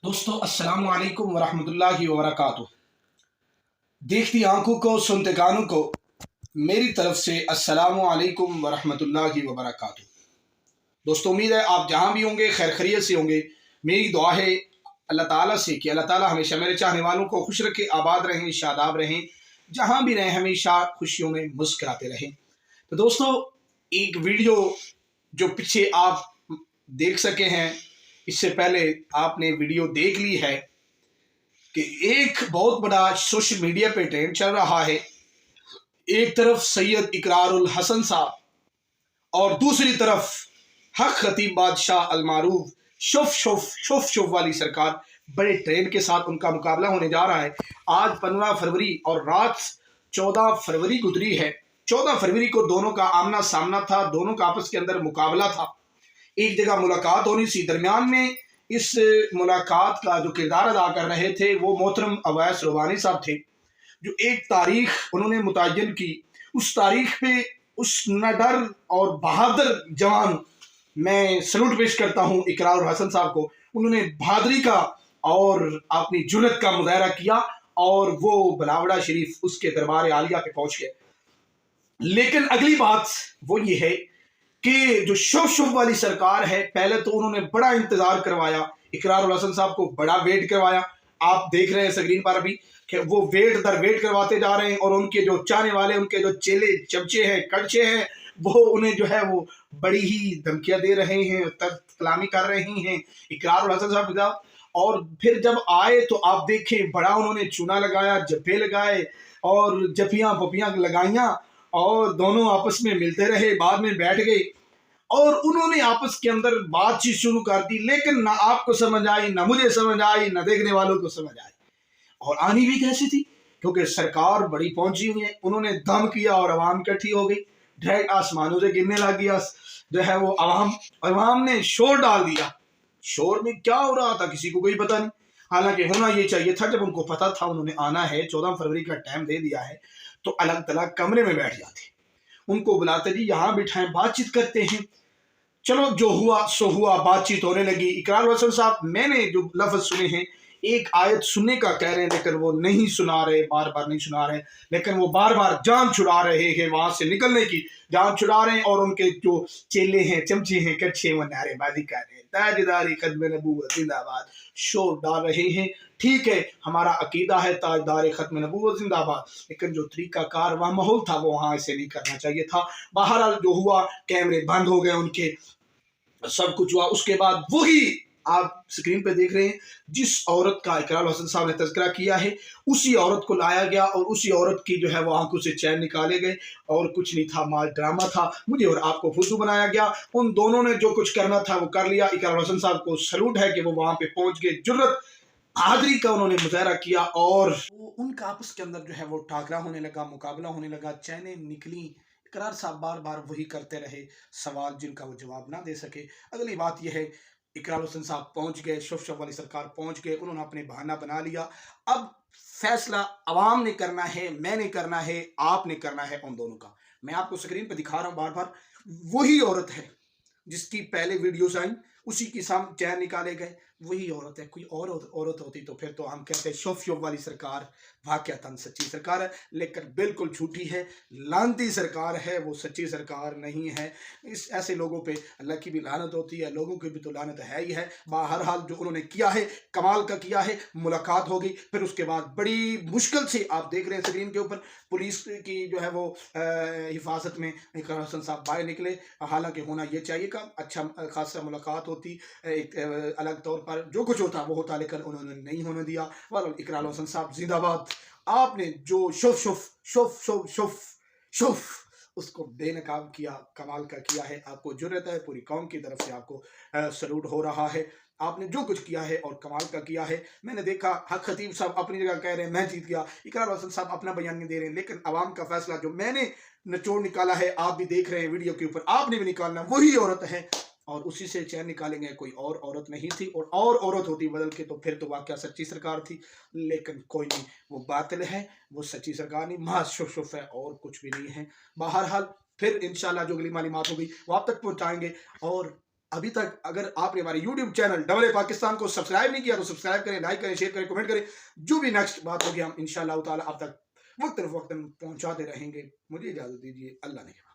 दोस्तों अस्सलाम वालेकुम वरहमतुल्लाहि वबरकातुह। देखती आंखों को सुनते कानों को मेरी तरफ से अस्सलाम वालेकुम वरहमतुल्लाहि वबरकातुह। दोस्तों उम्मीद है आप जहां भी होंगे खैर खैरियत से होंगे। मेरी दुआ है अल्लाह ताला से कि अल्लाह ताला हमेशा मेरे चाहने वालों को खुश रखे, आबाद रहें, शादाब रहें, जहां भी रहें हमेशा खुशियों में मुस्कुराते रहें। तो दोस्तों एक वीडियो जो पीछे आप देख सके हैं, इससे पहले आपने वीडियो देख ली है कि एक बहुत बड़ा सोशल मीडिया पे ट्रेंड चल रहा है। एक तरफ सैयद इकरारुल हसन साहब और दूसरी तरफ हक खतीब बादशाह अलमारूफ शुफ शुफ शुफ शुफ वाली सरकार, बड़े ट्रेंड के साथ उनका मुकाबला होने जा रहा है। आज 15 फरवरी और रात 14 फरवरी गुजरी है। 14 फरवरी को दोनों का आमना सामना था, दोनों का आपस के अंदर मुकाबला था। एक जगह मुलाकात होनी सी, दरमियान में इस मुलाकात का जो किरदार अदा कर रहे थे वो मोहतरम अवैस रुबानी साहब थे, जो एक तारीख उन्होंने मुतय्यन की। उस तारीख पे उस नडर और बहादुर जवान, मैं सलूट पेश करता हूँ इकरार हसन साहब को। उन्होंने बहादुरी का और अपनी जुर्रत का मुजाहरा किया और वो बलावड़ा शरीफ उसके दरबार आलिया पे पहुंच गए। लेकिन अगली बात वो ये है कि जो शुभ शुभ वाली सरकार है, पहले तो उन्होंने बड़ा इंतजार करवाया, इकरार हसन साहब को बड़ा वेट करवाया। आप देख रहे हैं स्क्रीन पर अभी कि वो वेट दर वेट करवाते जा रहे हैं और उनके जो चाहने वाले, उनके जो चेले चमचे हैं, कड़चे हैं, वो उन्हें जो है वो बड़ी ही धमकियां दे रहे हैं, कलामी कर रहे हैं इकरार हसन साहब। और फिर जब आए तो आप देखें बड़ा उन्होंने चूना लगाया, जब्बे लगाए और जफियां पपियां लगाइयां और दोनों आपस में मिलते रहे, बाद में बैठ गए और उन्होंने आपस के अंदर बातचीत शुरू कर दी। लेकिन ना आपको समझ आई, ना मुझे समझ आई, ना देखने वालों को समझ आई। और आनी भी कैसी थी, क्योंकि सरकार बड़ी पहुंची हुई है। उन्होंने दम किया और आवाम इकट्ठी हो गई, डायरेक्ट आसमानों से गिरने लग गया जो है वो आवाम। आवाम ने शोर डाल दिया। शोर में क्या हो रहा था किसी को कोई पता नहीं। हालांकि होना ये चाहिए था, जब उनको पता था उन्होंने आना है, 14 फरवरी का टाइम दे दिया है, तो अलग तलग कमरे में बैठ जाते, उनको बुलाते जी यहाँ बिठाएं, बातचीत करते हैं। चलो जो हुआ सो हुआ, बातचीत होने लगी। इकरार हसन साहब, मैंने जो लफ्ज सुने हैं, एक आयत सुनने का कह रहे हैं लेकिन वो नहीं सुना रहे, बार बार नहीं सुना रहे, लेकिन वो बार बार जान छुड़ा रहे हैं, वहां से निकलने की जान छुड़ा रहे हैं। और उनके जो चेले हैं, चमचे हैं, कच्चे, वो नारेबाजी कर रहे हैं, ताजदारी खत्म नबूवत जिंदाबाद, शोर डाल रहे हैं। ठीक है, हमारा अकीदा है ताजदार खत्म नबूवत जिंदाबाद, लेकिन जो तरीकाकार वह माहौल था वो वहां ऐसे नहीं करना चाहिए था। बहरहाल जो हुआ, कैमरे बंद हो गए उनके, सब कुछ हुआ। उसके बाद वही आप स्क्रीन पे देख रहे हैं जिस औरत का इकरार हसन साहब ने तज़किरा किया है, उसी औरत को लाया गया और उसी औरत की जो है वो आंखों से चैन निकाले गए। और कुछ नहीं था, माल ड्रामा था, मुझे और आपको फुद्दू बनाया गया। उन दोनों ने जो कुछ करना था वो कर लिया। इकरार हसन साहब को सलूट है कि वो वहां पे पहुंच गए, जुर्रत बहादुरी का उन्होंने मुजाहरा किया और उनका आपस के अंदर जो है वो टाकरा होने लगा, मुकाबला होने लगा, चैनें निकली। इकरार साहब बार बार वही करते रहे, सवाल जिनका वो जवाब ना दे सके। अगली बात यह है, इकरार हुसैन साहब पहुंच गए, शुफ शुफ वाली सरकार पहुंच गए, उन्होंने अपने बहाना बना लिया। अब फैसला अवाम ने करना है, मैंने करना है, आपने करना है, उन दोनों का। मैं आपको स्क्रीन पर दिखा रहा हूं बार बार, वही औरत है जिसकी पहले वीडियोस आई, उसी की साम चैन निकाले गए, वही औरत है। कोई और औरत होती तो फिर तो हम कहते हैं शोफ शोफ वाली सरकार वाकयातन सच्ची सरकार है, लेकिन बिल्कुल झूठी है, लानती सरकार है, वो सच्ची सरकार नहीं है। इस ऐसे लोगों पे अल्लाह की भी लानत होती है, लोगों की भी तो लानत है ही है। बहरहाल जो उन्होंने किया है, कमाल का किया है। मुलाकात हो गई, फिर उसके बाद बड़ी मुश्किल से आप देख रहे हैं स्क्रीन के ऊपर, पुलिस की जो है वो हिफाजत में इकरार हसन साहब बाहर निकले। हालांकि होना ये चाहिए कि अच्छा खासा मुलाकात होती, एक अलग तौर पर जो कुछ होता वो होता, लेकिन उन्होंने नहीं होने दिया। वाल इकरार हसन साहब जिंदाबाद। आपने जो शुफ शुफ शुफ शुफ शुफ शुफ उसको बेनकाब किया, कमाल का किया है। आपको जुर्रत है, पूरी कौम की तरफ से आपको सलूट हो रहा है। आपने जो कुछ किया है और कमाल का किया है। मैंने देखा हक खतीब साहब अपनी जगह कह रहे हैं मैं जीत गया, इकरार हसन साहब अपना बयान नहीं दे रहे हैं, लेकिन अवाम का फैसला जो मैंने निचोड़ निकाला है, आप भी देख रहे हैं वीडियो के ऊपर, आपने भी निकालना, वही औरत है और उसी से चैन निकालेंगे। कोई और औरत नहीं थी, और औरत होती बदल के तो फिर तो वाकया सच्ची सरकार थी, लेकिन कोई नहीं, वो बातिल है, वो सच्ची सरकार नहीं, महज शुफ शुफ है और कुछ भी नहीं है। बहरहाल फिर इंशाल्लाह जो अगली मालूमात होगी वो आप तक पहुंचाएंगे। और ابھی تک اگر آپ نے ہمارے YouTube channel double A Pakistan کو سبسکرائب نہیں کیا تو سبسکرائب کریں، لائک کریں، شیئر کریں، کمنٹ کریں. جو بھی نیکسٹ بات ہوگی ہم انشاءاللہ تعالی آپ تک وقتاً فوقتاً پہنچاتے رہیں گے. مجھے اجازت دیجیے. اللہ نے